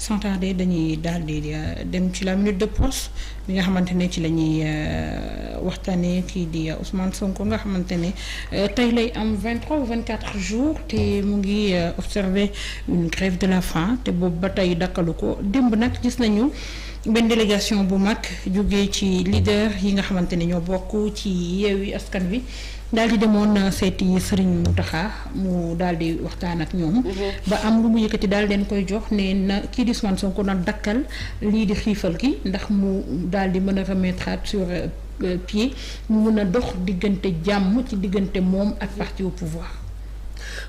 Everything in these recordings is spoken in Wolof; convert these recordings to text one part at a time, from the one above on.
sans tarder dañuy daal di dem ci la minute de poste bi nga xamante ne ci la ñuy waxtaanee kii di Ousmane Sonko nga xamante ne tey lay am 23 ou 24 jours te mu ngi observer une grève de la faim te boobu ba tey dakkalu ko démb nag gis nañu benn délégation bu mag jógee ci leader yi nga xamante ne ñoo bokk ci Yewwi Askan Wi daal di demoon seeti Serigne Mountakha mu daal di waxtaan ak ñoom. ba am lu mu yëkkati daal leen koy jox ne na kii di Ousmane Sonko na dakkal lii di xiifal gi ndax mu daal di mën a remettre sur pied mu mën a dox diggante jàmm ci diggante moom ak parti au pouvoir.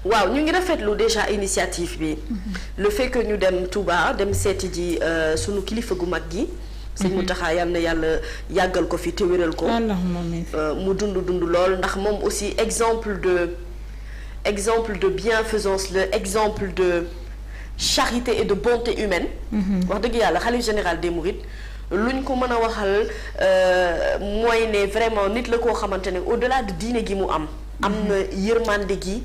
waaw ñu ngi rafetlu déjà initiative bi. le fait que ñu dem Touba dem seeti ji sunu kilifa gu mag gi. sëñ Mountakha yal na yàlla yàggal ko fi te wéral ko. mu dund lool ndax moom aussi exemple de bienfaisance la exemple de charité et de bonté humaine. wax dëgg yàlla xalif général des Mourides luñ ko mën a waxal mooy ne vraiment nit la koo xamante ne au-delà de diine gi mu am na yërmande gi.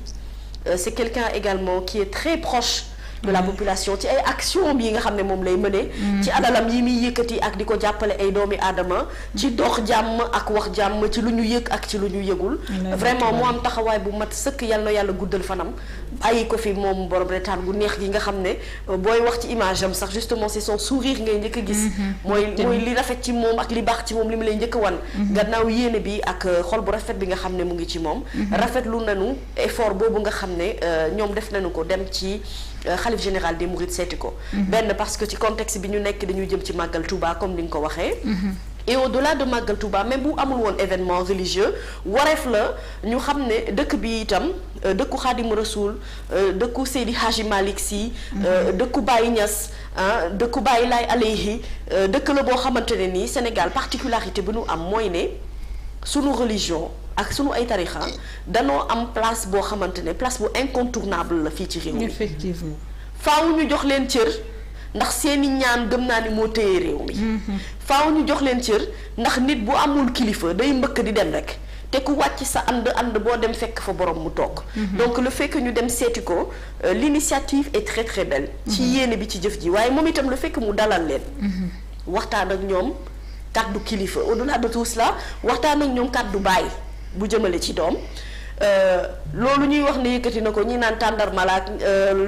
C'est quelqu'un également qui est très proche de la population ci ay action yi nga xam ne moom lay mëne ci alalam yi muy yëkkati ak di ko jàppale ay doomi aadama ci dox jàmm ak wax jàmm ci lu ñu yëg ak ci lu ñu yëgul vraiment mu am taxawaay bu mat sëkk yal na yàlla guddal fanam bàyyi ko fi moom borom retaan gu neex gi nga xam ne booy wax ci image am sax justement c'est son sourire ngay njëkk a gis mooy li rafet ci moom ak li baax ci moom li mu lay njëkk a wan gannaaw yéene bi ak xol bu rafet bi nga xam ne mu ngi ci moom rafetlu nañu effort boobu nga xam ne ñoom def nañu ko dem ci xalif général des Mourides seeti ko benn parce que ci contexte bi ñu nekk dañuy jëm ci màggal Touba comme ni nga ko waxee et au-delà de màggal Touba même bu amul woon événement religieux wareef la ñu xam ne dëkk bi itam dëkku Xaadimu Rasuul dëkku Seydi Hadji Malick Sy dëkku Baye Niass dëkku Baye Laay alayhi dëkk la boo xamante ne nii Sénégal particularité bi nu am mooy ne sunu religion ak sunu ay tarixa danoo am place boo xamante ne place bu incontournable la fii ci réew mi. effectivement faaw ñu jox leen cër ndax seeni ñaan gëm naa ni moo téye réew mi. faaw ñu jox leen cër ndax nit bu amul kilifa day mbëkk di dem rek te ku wàcc sa ànd boo dem fekk fa borom mu toog. donc le fait que ñu dem seeti ko l'initiative est très très belle. ci yéene bi ci jëf ji waaye moom itam le fait que mu dalal leen. waxtaan ak ñoom kàddu kilifa au-delà de tout cela waxtaan ak ñoom kàddu baay. bu jëmale ci doom loolu ñuy wax ne yëkkati na ko ñi naan tàndarma la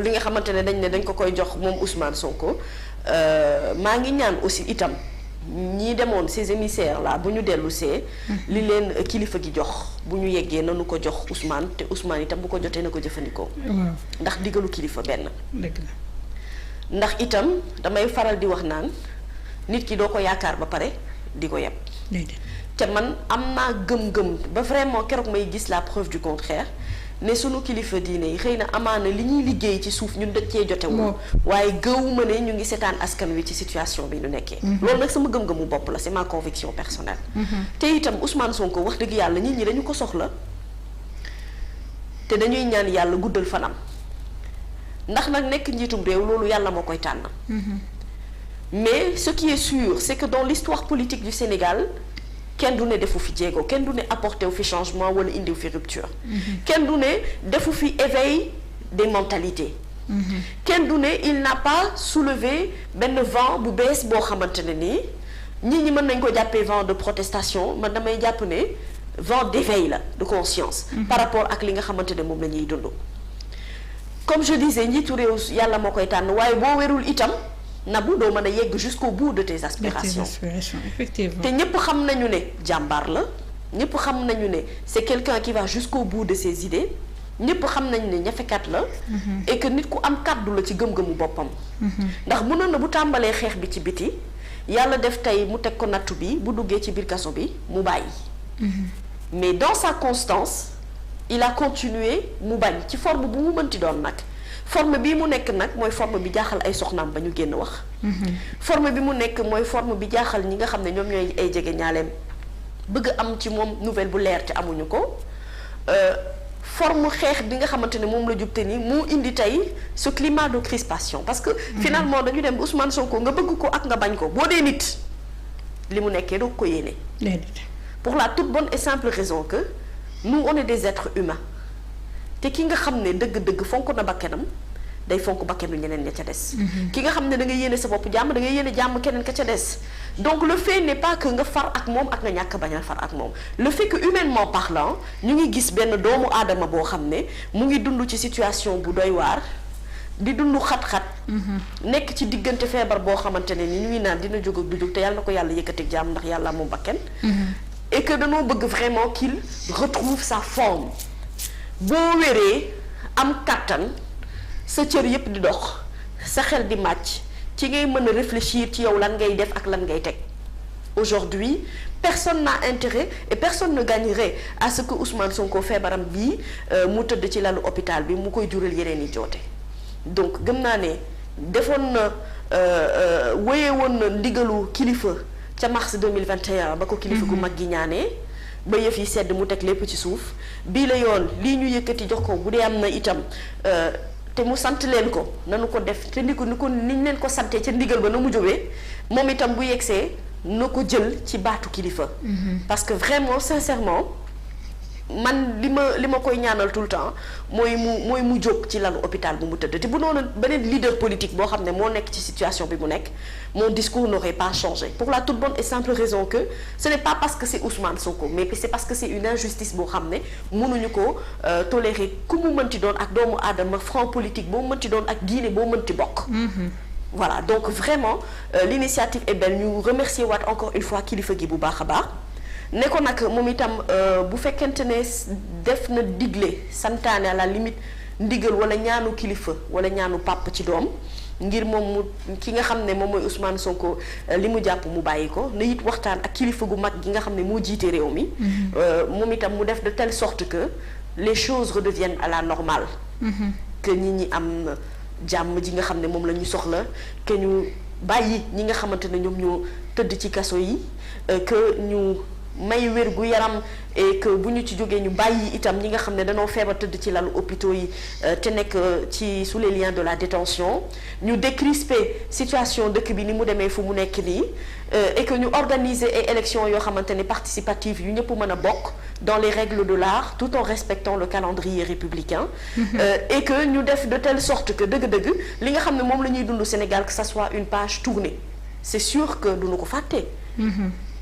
li nga xamante ne dañ ko koy jox moom Ousmane Sonko maa ngi ñaan aussi itam ñi demoon ces émissaires là bu ñu dellu see li leen kilifa gi jox bu ñu yeggee nanu ko jox Ousmane te Ousmane itam bu ko jotee na ko jëfandikoo ndax digalu kilifa benn ndax itam damay faral di wax naan nit ki doo ko yaakaar ba pare di ko yeb te man am naa gëm-gëm ba vraiment keroog may gis la preuve du contraire ne sunu kilifa diine yi xëy na amaana li ñuy liggéey ci suuf ñun dañ cee jotewul waaye gëwuma ne ñu ngi seetaan askan wi ci situation bi ñu nekkee loolu nag sama gëm-gëmu bopp la c'est ma conviction personnelle te itam Ousmane Sonko wax dëgg yàlla nit ñi dañu ko soxla te dañuy ñaan yàlla guddal fanam ndax nag nekk njiitum réew loolu yàlla moo koy tànn mais ce qui est sûr c'est que dans l'histoire politique du Sénégal kenn du ne defu fi jéego kenn du ne apporté wu fi changement wala indi wu fi rupture kenn du ne defu fi éveil des mentalités kenn du ne il n'a pas soulevé benn vent bu bees boo xamante ne nii nit ñi mën nañ ko jàppee vent de protestation man damay jàpp ne vent d'éveil la de conscience par rapport ak li nga xamante ne moom la ñuy dund comme je disais njiitu réew yàlla moo koy tànn waaye boo wérul itam Nabou doo mën a yegg jusqu'au bout de tes aspirations effectivement te ñëpp xam nañu ne jàmbaar la ñëpp xam nañu ne c'est quelqu'un qui va jusqu'au bout de ses idées ñëpp xam nañu ne ñafekat la et que nit ku am kàddu la ci gëm-gëmu boppam ndax mënoon na bu tàmbalee xeex bi ci biti yàlla def tey mu teg ko nattu bi bu duggee ci biir kaso bi mu bàyyi mais dans sa constance il a continué mu bañ ci forme bu mu mënti doon nag forme bi mu nekk nag mooy forme bi jaaxal ay soxnaam ba ñu génn wax forme bi mu nekk mooy forme bi jaaxal ñi nga xam ne ñoom ñooy ay jege ñaaleem bëgg am ci moom nouvelle bu leer te amuñu ko forme xeex bi nga xamante ne moom la jubte ni mu indi tey ce climat de crispation parce que finalement dañu dem Ousmane Sonko nga bëgg ko ak nga bañ ko boo dee nit li mu nekkee doo ko yéene pour la toute bonne et simple raison que nous on est des êtres humains te ki nga xam ne dëgg-dëgg fonk na bakkanam day fonk bakkanu ñeneen ña ca des. ki nga xam ne da nga yéene sa bopp jàmm da nga yéene jàmm keneen ka ca des. donc le fait n'est pas que nga far ak moom ak nga ñàkk bañ a far ak moom le fait que humainement parlant ñu ngi gis benn doomu aadama boo xam ne mu ngi dund ci situation bu doy waar di dund xat-xat. nekk ci diggante feebar boo xamante ne ni ñu ngi naan dina jóg ak du jóg te yàlla na ko yàlla yëkkateeg jàmm ndax yàlla moom bakken. et que dañoo bëgg vraiment qu'il retrouve sa forme boo wéree am kàttan sa cër yépp di dox sa xel di màcc ci ngay mën a réfléchir ci yow lan ngay def ak lan ngay teg aujourd'hui personne n'a intérêt et personne ne gagnerait à ce que Ousmane Sonko feebaram bii mu tëdd ci lalu hôpital bi mu koy jural yeneen i joote donc gëm naa ne defoon na wéye woon na ndigalu kilifa ca mars 2021 ba ko kilifa gu mag gi ñaanee ba yëf yi sedd mu teg lépp ci suuf bii la yoon lii ñu yëkkati jox ko bu dee am na itam te mu sant leen ko nanu ko def te ni ko niñ leen ko sante ca ndigal ba na mu jógee moom itam bu yegsee na ko jël ci baatu kilifa. parce que vraiment sincèrement man li ma koy ñaanal tout le temps mooy mu jóg ci lalu hôpital bu mu tëdd te bu noonu beneen leader politique boo xam ne moo nekk ci situation bi mu nekk mon discours n'aurait pas changé pour la toute bonne et simple raison que ce n'est pas parce que c'est Ousmane Sonko mais c'est parce que c'est une injustice boo xam ne mënuñu ko tolérer ku mu mënti doon ak doomu aadama franc politique boo mënti doon ak diine boo mënti bokk. voilà donc vraiment l'initiative est belle ñu remercier waat encore une fois kilifa gi bu baax a baax. ne ko nag moom itam bu fekkente ne def na digle santaane à la limite ndigal wala ñaanu kilifa wala ñaanu pàpp ci doom ngir moom mu ki nga xam ne moom mooy Ousmane Sonko li mu jàpp mu bàyyi ko na it waxtaan ak kilifa gu mag gi nga xam ne moo jiite réew mi. moom itam mu def de telle sorte que les choses redeviennent à la normale. que nit ñi am jàmm ji nga xam ne moom la ñu soxla que ñu bàyyi ñi nga xamante ne ñoom ñoo tëdd ci kaso yi que ñu. may wér gu yaram et que bu ñu ci jógee ñu bàyyi itam ñi nga xam ne dañoo feebar tëdd ci lalu hôpitaux yi te nekk ci sous les liens de la détention ñu décrisper situation dëkk bi ni mu demee fu mu nekk nii et que ñu organiser ay élections yoo xamante ne participative yu ñëpp mën a bokk dans les règles de l'art tout en respectant le calendrier républicain. Et que ñu def de telle sorte que dëgg-dëgg li nga xam ne moom la ñuy dund Sénégal que ça soit une page tournée c'est sûr que duñu ko fàtte.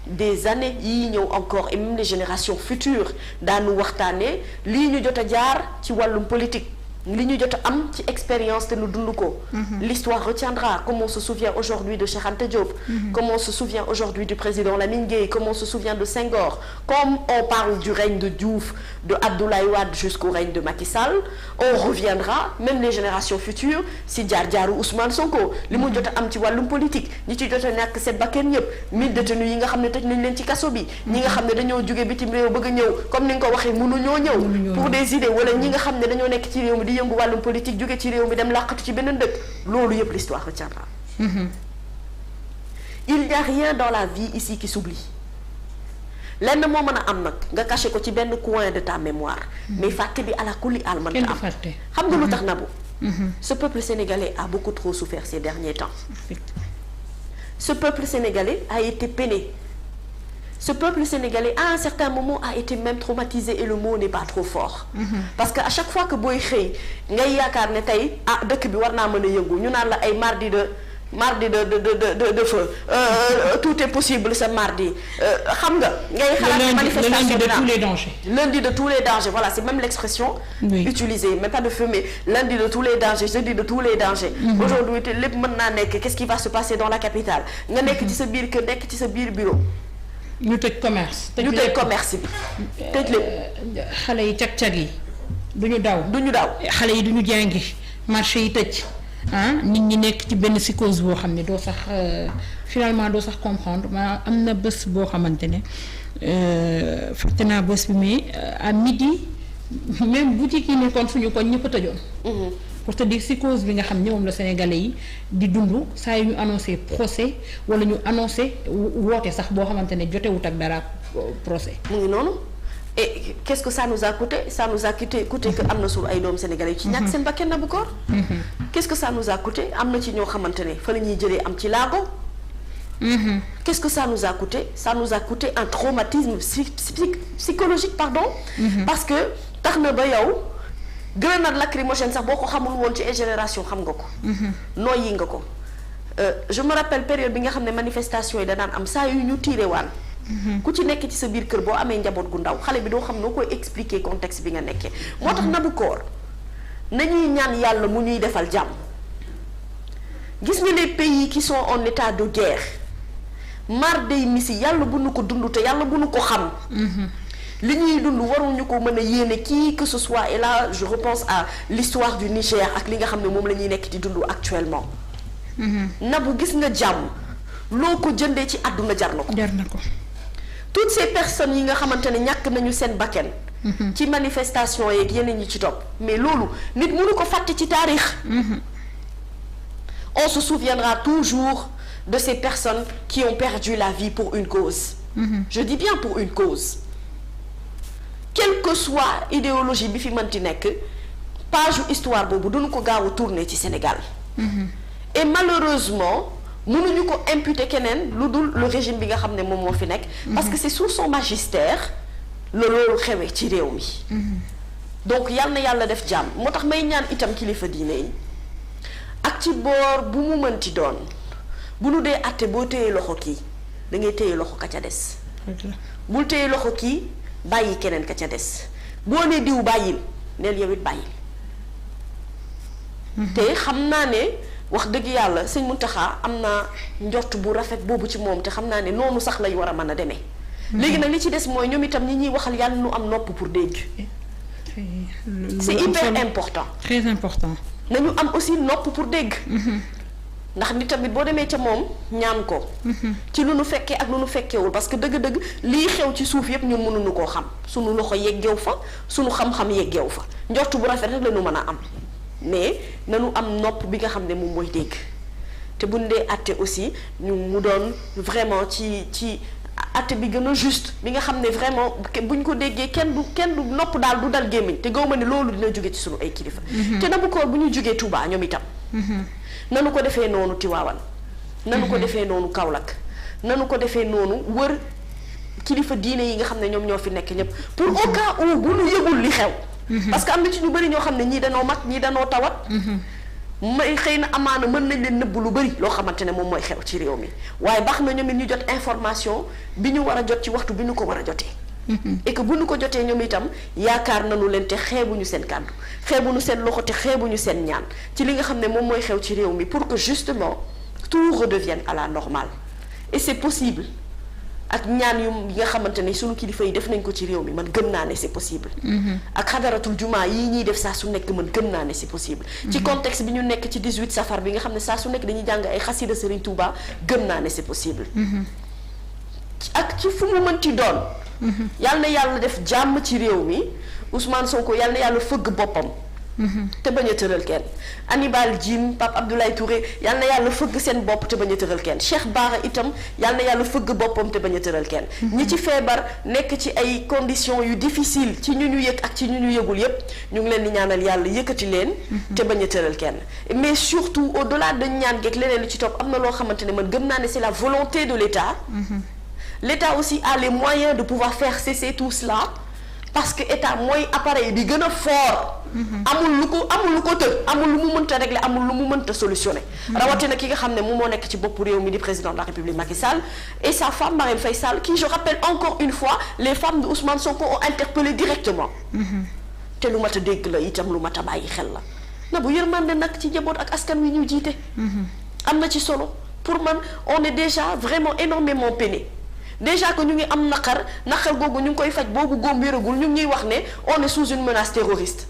des années yii ñëw encore et même les générations futures daanu waxtaanee lii ñu jot a jaar ci wàllum politique li ñu jot a am ci expérience te nu dund ko. L'histoire retiendra comme on se souvient aujourd'hui de Cheikh Anta Diop. Comme on se souvient aujourd'hui du président Lamine Gueye, comme on se souvient de Senghor, comme on parle du règne de Diouf, de Abdoulaye Wade jusqu'au règne de Macky Sall, on reviendra même les générations futures si jaar-jaaru Ousmane Sonko li mu jot a am ci wàllum politique ñi ci jot a ñàkk seen bakkan ñëpp 1000 détenus yi nga xam ne tëj nañ leen ci kaso bi ñi nga xam ne dañoo jóge bitim réew bëgg a ñëw comme ni nga ko waxee mënuñoo ñëw pour des idées wala ñi nga xam ne dañoo nekk ci réew mi di yëngu wàllum politique jóge ci réew mi dem làqatu ci beneen dëkk loolu yëpp l'histoire retiendra. Il n'y a rien dans la vie ici qui s'oublie. lenn moo mën a am nag nga caché ko ci benn coin de ta mémoire. mais fàtte bi ala kulli al mën ta am xam nga lu tax Nabou. Ce peuple sénégalais a beaucoup trop souffert ces derniers temps. Ce peuple sénégalais a été peiné. Ce peuple sénégalais à un certain moment a été même traumatisé et le mot n'est pas trop fort. Parce que à chaque fois que booy xëy ngay yaakaar ne tey dëkk bi war naa mën a yëngu ñu naan la ay mardi de feu tout est possible ce mardi xam nga ngay xalaat manifestation lundi de tous les dangers. Lundi de tous les dangers, voilà, c'est même l'expression utilisée, mais pas de feu, mais lundi de tous les dangers, jeudi de tous les dangers. Aujourd'hui te lépp mën naa nekk, qu'est-ce qui va se passer dans la capitale nga nekk ci sa biir kër nekk ci sa biir bureau ñu tëj commerce. ñu tëj commerce bi tëj lépp. xale yi cag-cag yi duñu daw. xale yi duñu jàngi marché yi tëj nit ñi nekk ci benn psychose boo xam ne doo sax finalement doo sax comprendre ma am na bés boo xamante ne fàtte naa bés bi mais à midi même boutique yi nekkoon suñu koñ ñëpp a tëjoon. pour te dire psychose bi nga xam ne moom la Sénégalais yi di dund saa yu ñu annoncé procès wala ñu annoncé woote sax boo xamante ne jotewut ak dara procès. mu ngi noonu et qu'est-ce que ça nous a coûté coûté que am na suñu ay doomu Sénégalais yu ci ñàkk seen bakkan na bu koor. Qu'est-ce que ça nous a coûté am na ci ñoo xamante ne fa la ñuy jëlee am ci laago. Qu'est-ce que ça nous a coûté? Ça nous a coûté un traumatisme psychologique pardon. Parce que tax na ba yow grenade lacrymogène sax boo ko xamul woon ci génération xam nga ko. nooyi nga ko. Je me rappelle période bi nga xam ne manifestation yi da daan am saa yu ñu tiire waan. ku ci nekk ci sa biir kër boo amee njaboot gu ndaw xale bi doo xam noo koy expliquer contexte bi nga nekkee. moo tax Nabou Cor nañuy ñaan yàlla mu ñuy defal jàmm. gis nga les pays qui sont en état de guerre mar day misi yàlla bu nu ko dund te yàlla bu nu ko xam. li ñuy dund waruñu ko mën a yéene qui que ce soit et là je repense à l'histoire du Niger ak li nga xam ne moom la ñuy nekk di dund actuellement. Nabou gis nga jàmm loo ko jëndee ci àdduna jar na ko. jar na ko. toutes ces personnes yi nga xamante ne ñàkk nañu seen bakken. ci manifestation yeeg yeneen ñi ci topp mais loolu nit mënu ko fàtte ci taarix. On se souviendra toujours de ces personnes qui ont perdu la vie pour une cause. Je dis bien pour une cause. Quelle que soit idéologie bi fi mënti nekk page histoire boobu duñu ko gaaw a tourner ci Sénégal. Et malheureusement mënuñu ko imputer keneen lu dul le régime bi nga xam ne moom moo fi nekk. parce que c'est sous son magistère la loolu xewee ci réew mi. donc yal na yàlla def jàmm moo tax may ñaan itam kilifa diine yi ak ci boor bu mu mënti doon bu nu dee àtte boo téye loxo kii da ngay téye loxo ka ca des. bul téye loxo kii bàyyi keneen ka ca des boo nee diw bàyyil neel yow it bàyyil. te xam naa ne wax dëgg yàlla sëñ Mountakha am naa njort bu rafet boobu ci moom te xam naa ne noonu sax lay war a mën a demee. léegi nag li ci des mooy ñoom itam ñi ñuy waxal yàlla nu am nopp pour dégg. c'est hyper important. très important. nañu am aussi nopp pour dégg. ndax ni tamit boo demee ca moom ñaan ko. ci lu nu fekkee ak lu nu fekkewul parce que dëgg-dëgg lii xew ci suuf yépp ñun mënuñu koo xam sunu loxo yeggeew fa sunu xam-xam yeggeew fa njortu bu rafet rek la ñu mën a am mais nañu am nopp bi nga xam ne moom mooy dégg te buñ dee àtte aussi ñu mu doon vraiment ci àtte bi gën a juste bi nga xam ne vraiment buñ ko déggee kenn du nopp daal du dal gémmiñ te gaw ma ne loolu dina jóge ci sunu ay kilifa. te Nabou Cor bu ñu jógee Touba ñoom itam. nanu ko defee noonu Tiwaawan. nanu ko defee noonu Kaolack. nanu ko defee noonu wër kilifa diine yi nga xam ne ñoom ñoo fi nekk ñëpp pour au cas où bu nu yëgul li xew. parce que am na ci ñu bari ñoo xam ne ñii danoo mag ñii danoo tawat. may xëy na amaana mën nañ leen nëbb lu bari loo xamante ne moom mooy xew ci réew mi waaye baax na ñoom it ñu jot information bi ñu war a jot ci waxtu bi ñu ko war a jotee. et que bu ñu ko jotee ñoom itam yaakaar nañu leen te xeebuñu seen kàddu xeebuñu seen loxo te xeebuñu seen ñaan ci li nga xam ne moom mooy xew ci réew mi pour que justement tout redevienne à la normale et c'est possible ak ñaan yu nga xamante ne sunu kilifa yi def nañ ko ci réew mi man gëm naa ne c'est possible. ak xadaratul jumaa yi ñuy def saa su nekk man gëm naa ne c'est possible. ci contexte bi ñu nekk ci 18 safar bi nga xam ne saa su nekk dañuy jàng ay xasida Serigne Touba gëm naa ne c'est possible. ak ci fu mu mënti doon. yal na yàlla def jàmm ci réew mi Ousmane Sonko yal na yàlla fëgg boppam. te bañ a tëral kenn Hannibal Djim Pape Abdoulaye Touré yal na yàlla fëgg seen bopp te bañ a tëral kenn Cheikh Bara itam yal na yàlla fëgg boppam te bañ a tëral kenn. ñi ci feebar nekk ci ay conditions yu difficile ci ñu yëg ak ci ñu yëgul yépp ñu ngi leen di ñaanal yàlla yëkkati leen. te bañ a tëral kenn mais surtout au-delà de ñaan geeg leneen lu ci topp am na loo xamante ne man gëm naa ne c'est la volonté de l'État. L'État aussi a les moyens de pouvoir faire cesser tout cela parce que État mooy appareil bi gën a fort. amul lu ko tëj amul lu mu mënta régler amul lu mu mënta solutionner. rawatina ki nga xam ne moom moo nekk ci bopp réew mi di président de la République Macky Sall et sa femme Marième Faye Sall qui je rappelle encore une fois les femmes de Ousmane Sonko ont interpellé directement. te lu mat a dégg la itam lu mat a bàyyi xel la na bu yërmande nag ci njaboot ak askan wi ñu jiite. am na ci solo pour man on est déjà vraiment énormément peiné. déjà que ñu ngi am naqar googu ñu ngi koy faj boobu góom wéragul ñu ngi ñuy wax ne on est sous une menace terroriste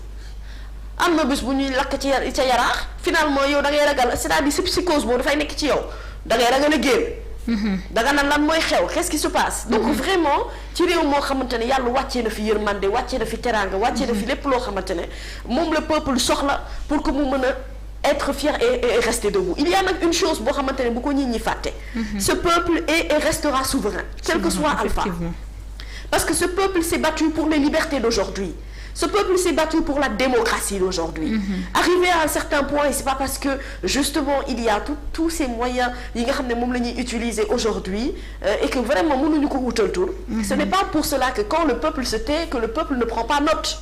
am na bés bu ñuy lakk ca yaraax finalement yow da ngay ragal c'est-à-dire si psychose boobu dafay nekk ci yow da ngay ragal a génn. da nga naan lan mooy xew qu'est-ce qui se passe. donc vraiment ci réew moo xamante ne yàlla wàccee na fi yërmande wàccee na fi teraanga wàccee na fi lépp loo xamante ne moom le peuple soxla pour que mu mën a être fier et rester debout. Il y a nag une chose boo xamante ne bu ko nit ñi fàtte. Ce peuple est et restera souverain, quel que soit Alpha. Parce que ce peuple s'est battu pour les libertés d'aujourd'hui. Ce peuple s'est battu pour la démocratie d'aujourd'hui. Arrivé à un certain point, et c'est pas parce que justement il y a tous ces moyens yi nga xam ne moom la ñuy utiliser aujourd'hui et que vraiment mënuñu ko wutal tur. Ce n'est pas pour cela que quand le peuple se tait que le peuple ne prend pas note.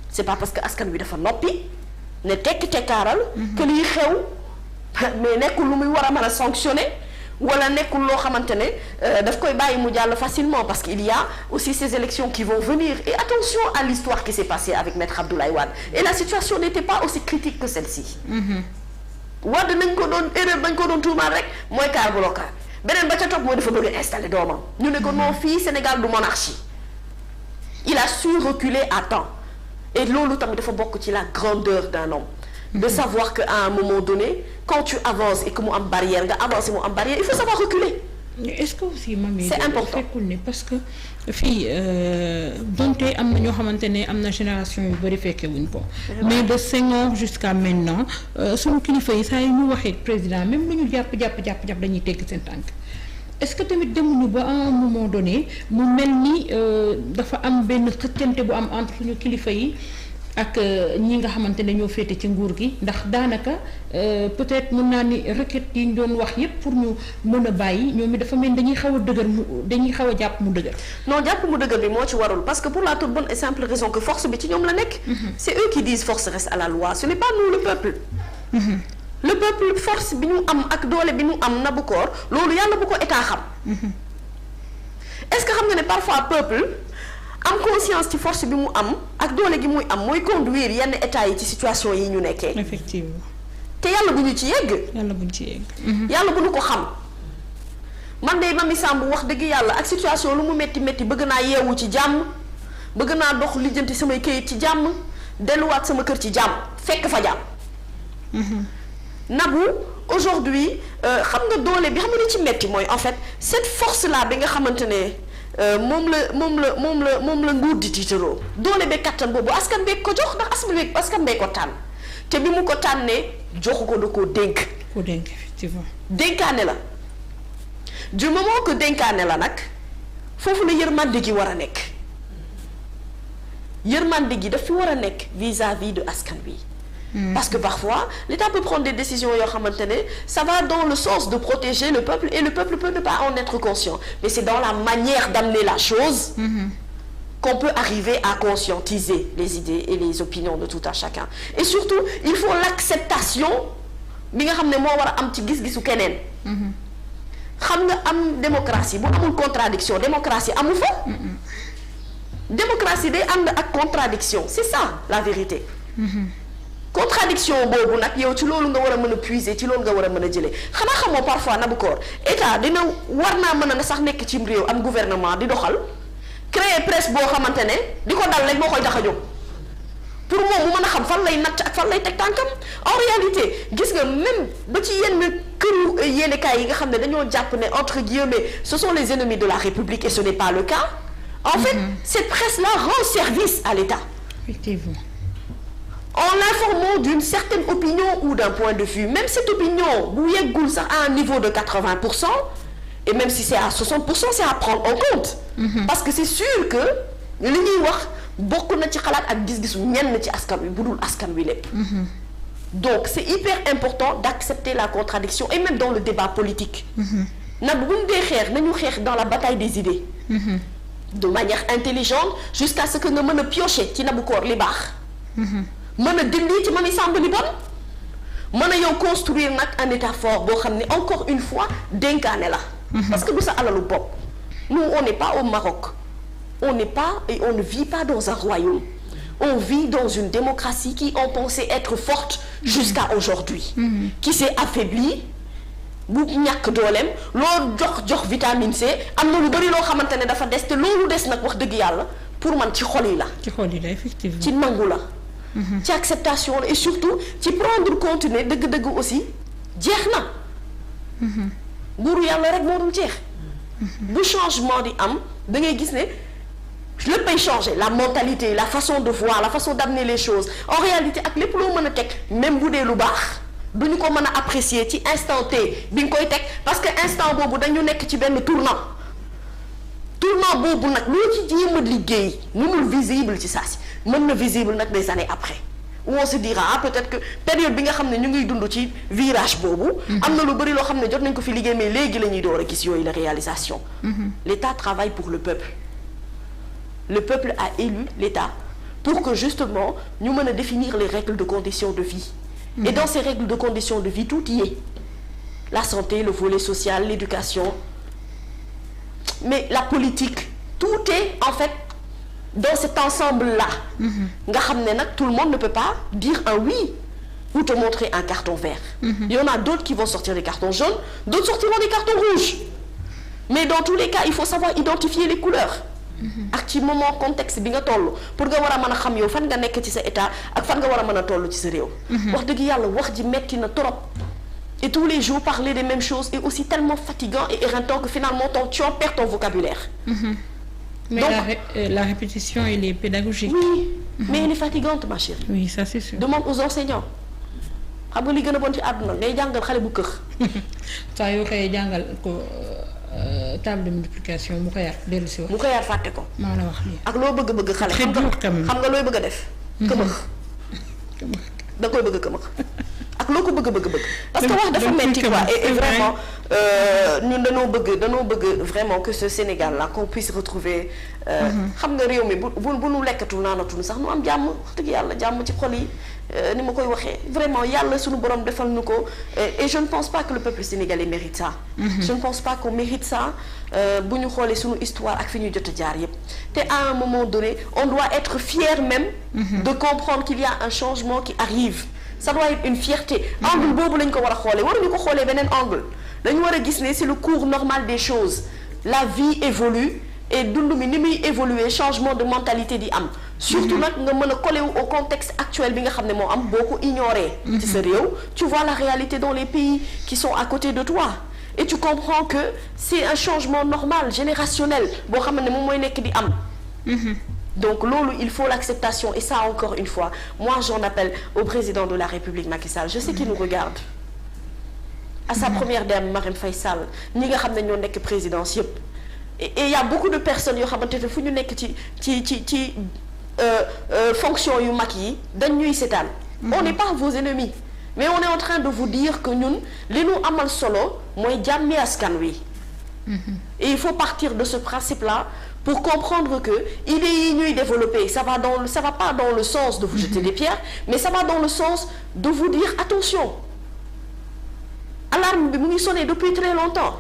c'est pas parce que askan wi dafa noppi ne tekk tekkaaral que liy xew mais nekkul lu muy war a mën a sanctionner wala nekkul loo xamante ne daf koy bàyyi mu jàll facilement parce qu'il y a aussi ces élections qui vont venir et attention à l'histoire qui s'est passée avec Maître Abdoulaye Wade et la situation n'était pas aussi critique que celle-ci Wade nañ ko doon erreur bañ ko doon tuumaal rek mooy car bloquant beneen ba ca topp mooy dafa bëgg a installer doomam ñu ne ko non fii Sénégal du monarchie il a su reculer à temps et loolu tamit dafa bokk ci la grandeur d'un homme de savoir que à un moment donné quand tu avances et que mu am barrière nga avancer mu am barrière il faut savoir reculer. est-ce que aussi mami c'est important fekkul ne parce que fii donte am na ñoo xamante ne am na génération yu bari fekke wuñ ko mais de Senghor jusqu'à maintenant suñu kilifa yi saa yu ñu waxee président même lu ñu jàpp dañuy tegg seen tànk est-ce que tamit demuñu ba à un moment donné mu mel ni dafa am benn xëccante bu am entre suñu kilifa yi ak ñi nga xamante ne ñoo féete ci nguur gi ndax daanaka peut-être mën naa ni requête yi ñu doon wax yépp pour ñu mën a bàyyi ñoom it dafa mel dañuy xaw a dëgër dañuy xaw a jàpp mu dëgër. non jàpp mu dëgër bi moo ci warul parce que pour la toute bonne et simple raison que force bi ci ñoom la nekk. c'est eux qui disent force reste à la loi ce n'est pas nous le peuple. le peuple force bi ñu am ak doole bi ñu am na bu koor loolu yàlla bu ko état xam. est-ce que xam nga ne parfois peuple. am conscience ci force bi mu am ak doole gi muy am mooy conduire yenn état yi ci situation yi ñu nekkee. effectivement te yàlla bu ñu ci yegg. yàlla bu ñu ci yegg. yàlla bu ñu ko xam man de Mamy Samb wax dëgg yàlla ak situation lu mu métti bëgg naa yeewu ci jàmm bëgg naa dox lijjanti samay këyit ci jàmm delluwaat sama kër ci jàmm fekk fa jàmm. Nabou aujourd'hui xam nga doole bi xam nga li ci métti mooy en fait cette force là bi nga xamante ne. moom la nguur di tiitaroo doole be kattan boobu askan bee ko jox ndax askan bee ko tànn te bi mu ko tànnee joxu ko da koo dénk. ko dénk effectivement. dénkaane la du moment que dénkaane la nag foofu la yërmande gi war a nekk yërmande gi daf fi war a nekk vis-à-vis de askan bi. Parce que parfois l'État peut prendre des décisions yoo xamante ne ça va dans le sens de protéger le peuple et le peuple peut ne pas en être conscient mais c'est dans la manière d'amener la chose qu'on peut arriver à conscientiser les idées et les opinions de tout un chacun et surtout il faut l'acceptation bi nga xam ne moo war a am ci gis-gisu keneen xam nga am démocratie bu amul contradiction démocratie amu fa démocratie day ànd ak contradiction c'est ça la vérité contradiction boobu nag yow ci loolu nga war a mën a puiser ci loolu nga war a mën a jëlee xanaa xamoo parfois Nabokor état dina war naa mën a na sax nekk ci réew am gouvernement di doxal créer presse boo xamante ne di ko dal rek moo koy tax a jóg pour moom mu mën a xam fan lay natt ak fan lay teg tànkam en réalité gis nga même ba ci yenn këru yéenekaay yi nga xam ne dañoo jàpp ne entre guillemets ce sont les ennemis de la République et ce n'est pas le cas en fait cette presse-là rend service à l'État. Effectivement. En l'informant d'une certaine opinion ou d'un point de vue même cette opinion bu yeggul sax à un niveau de 80% et même si c'est à 60% c'est à prendre en compte parce que c'est sûr que li ñuy wax bokk na ci xalaat ak gis-gisu ñenn ci askan wi bu dul askan wi lépp donc c'est hyper important d'accepter la contradiction et même dans le débat politique nag bu ñu dee xeex nañu xeex dans la bataille des idées de manière intelligente jusqu'à ce que nga mën a piocher ci Nabokor li baax mën a dindi ci Mamy Samb li bon mën a yow construire nag un état fort boo xam ne encore une fois dénkaane la parce que du sa alalu bopp nous on n'est pas au Maroc on n'est pas et on ne vit pas dans un royaume on vit dans une démocratie qui on pensait être forte jusqu'à aujourd'hui qui s'est affaiblie bu ñàkk dooleem loo jox vitamine C am na lu bari loo xamante ne dafa des te loolu des nag wax dëgg yàlla pour man ci xol yi la effectivement ci nangu la ci acceptation la et surtout ci prendre compte ne dëgg-dëgg aussi jeex na nguuru yàlla rek moo dul jeex bu changement di am da ngay gis ne léppay changer la mentalité la façon de voir la façon d'amener les choses en réalité ak lépp loo mën a teg même bu dee lu baax du ñu ko mën a apprécier ci instant T bi nga koy teg parce que instant boobu dañu nekk ci benn tournant boobu nag loo ci jéem a liggéey mënul visible ci saa si mën na visible nag des années après où on se dira ah peut-être que période bi nga xam ne ñu ngi dund ci virage boobu am na lu bari loo xam ne jot nañ ko fi liggéey mais léegi la ñuy door a gis yooyu la réalisation l'État travaille pour le peuple a élu l'État pour que justement ñu mën a définir les règles de conditions de vie. Et dans ces règles de conditions de vie tout y est. La santé, le volet social, l'éducation, mais la politique, tout est en fait dans cet ensemble-là. nga xam ne nag tout le monde ne peut pas dire un oui ou te montrer un carton vert. Il y en a d'autres qui vont sortir des cartons jaunes, d'autres sortiront des cartons rouges. Mais dans tous les cas il faut savoir identifier les couleurs. ak ci moment contexte bi nga toll pour nga war a mën a xam yow fan nga nekk ci sa état ak fan nga war a mën a toll ci sa réew. wax dëgg yàlla wax ji metti na trop. Et tous les jours parler des mêmes choses est aussi tellement fatigant et éreintant que finalement tu en perds ton vocabulaire. Mais donc, la répétition elle est pédagogique. Oui, mais elle est fatigante ma chérie. Oui, ça c'est sûr. Demande aux enseignants. xam nga li gën a bon ci àdduna ngay jàngal xale bu kër. saa yoo xëyee jàngal ko table de multiplication mu xëyaat dellu si wax. mu xëyaat fàtte ko. maa la wax lii. ak loo bëgg xale. xam nga looy bëgg a def. këmëx. da koy bëgg a këmëx. ak loo ko bëgg. parce que wax dafa metti quoi et vraiment ñun dañoo bëgg vraiment que ce Sénégal là qu'on puisse retrouver. xam nga réew mi bu nu lekkatul naanatul sax nu am jàmm wax dëgg yàlla jàmm ci xol yi. ni ma koy waxee vraiment yàlla suñu borom defal nu ko et je ne pense pas que le peuple sénégalais mérite ça. Je ne pense pas qu'on mérite ça bu ñu xoolee suñu histoire ak fi ñu jot a jaar yépp te à un moment donné on doit être fier même. de comprendre qu'il y a un changement qui arrive. Ça doit être une fierté. angle boobu lañ ko war a xoolee waruñu ko xoolee beneen angle dañu war a gis ne c'est le cours normal des choses la vie évolue et dund mi ni muy évoluer changement de mentalité di am. surtout nag nga mën a coller au contexte actuel bi nga xam ne moo am boo ko ignorer. ci sa réew tu vois la réalité dans les pays qui sont à côté de toi et tu comprends que c'est un changement normal générationnel boo xam ne moom mooy nekk di am. Donc loolu il faut l'acceptation et ça encore une fois moi j'en appelle au président de la République Macky Sall je sais qu'il nous regarde à sa première dame Marème Faye Sall ñi nga xam ne ñoo nekk présidence yépp et il y a beaucoup de personnes yoo xamante ne fu ñu nekk ci fonction yu mag yi dañ ñuy seetaan on n'est pas vos ennemis mais on est en train de vous dire que ñun li ñu amal solo mooy jàmmi askan wi et il faut partir de ce principe-là pour comprendre que idées yi ñuy développer ça va pas dans le sens de vous jeter des pierres mais ça va dans le sens de vous dire attention alarme bi mu ngi sonné depuis très longtemps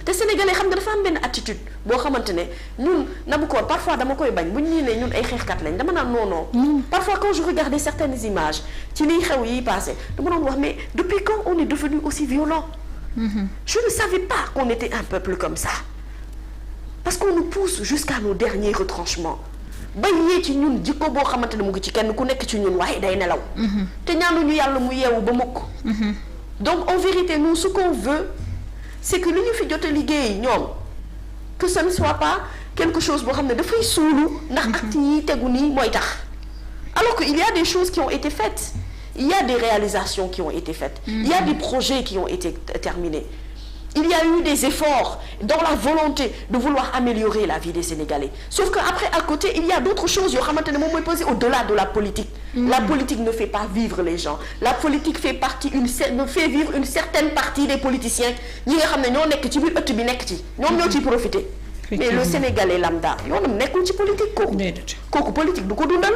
te Sénégalais xam nga dafa am benn attitude boo xamante ne ñun Naboucor parfois dama koy bañ bu ñu nee ñun ay xeexkat lañ dama naan non parfois quand je regardais certaines images ci liy xew yi passé dama doon wax mais depuis quand on est devenu aussi violent je ne savais pas qu'on était un peuple comme ça parce qu'on nous pousse jusqu'à nos derniers retranchements ba yee ci ñun jikko boo xamante ne mu ngi ci kenn ku nekk ci ñun waaye day nelaw te ñaanuñu yàlla mu yeewu ba mukk donc en vérité nous ce qu'on veut c'est que li ñu fi jot a liggéey ñoom que ce ne soit pas quelque chose boo xam ne dafay suulu ndax actes yi tegu nii mooy tax alors que il y a des choses qui ont été faites il y a des réalisations qui ont été faites il y a des projets qui ont été terminés il y a eu des efforts dans la volonté de vouloir améliorer la vie des Sénégalais sauf que après à côté il y a d'autres choses yoo xamante ne moom mooy poser au-delà de la politique la politique ne fait pas vivre les gens la politique fait vivre une certaine partie des politiciens ñi nga xam ne ñoo nekk ci biir ëtt bi nekk ci ñoom ñoo ciy profiter mais le Sénégalais lambda yoonam nekkul ci politique kooku politique du ko dundal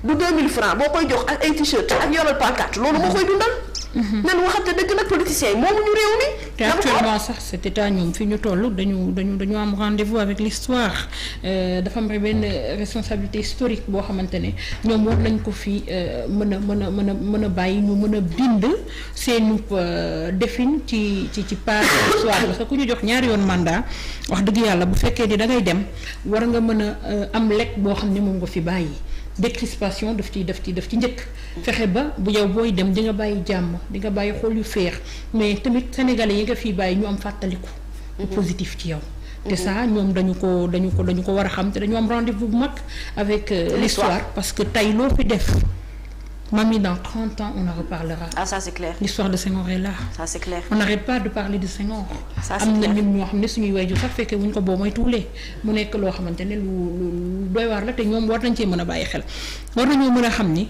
du 2000 francs boo koy jox ak ay t-shirt ak yoral pancarte loolu moo koy dundal nan waxante dëgg nag politiciens yi moomu ñu réew mi te actuellement sax cet état ñoom fi ñu toll dañu am rendez-vous avec l'histoire dafa am benn responsabilité historique boo xamante ne ñoom war nañ ko fi mën a bàyyi ñu mën a bind seenu defin ci page histoire parce que ku ñu jox ñaari yoon mandat wax dëgg yàlla bu fekkee ni da ngay dem war nga mën a am lekk boo xam ne moom nga fi bàyyi décrispation daf ci njëkk fexe ba bu yow booy dem di nga bàyyi jàmm di nga bàyyi xool yu féex mais tamit sénégalais yi nga fii bàyyi ñu am fàttaliku positif ci yow te ça ñoom dañu ko war a xam te dañu am rendez-vous bu mag avec l'histoire parce que tey loo fi def Mamie, dans 30 ans, on en reparlera. Ah, ça c'est clair. L'histoire de Senghor est là. Ça c'est clair. On n'arrête pas de parler de Senghor. Ça c'est clair. am na ñun ñoo xam ne suñuy waajur sax fekkee wuñ ko boo mooy tuulee mu nekk loo xamante ne lu doy waar la te ñoom war nañ cee mën a bàyyi xel war nañoo mën a xam ni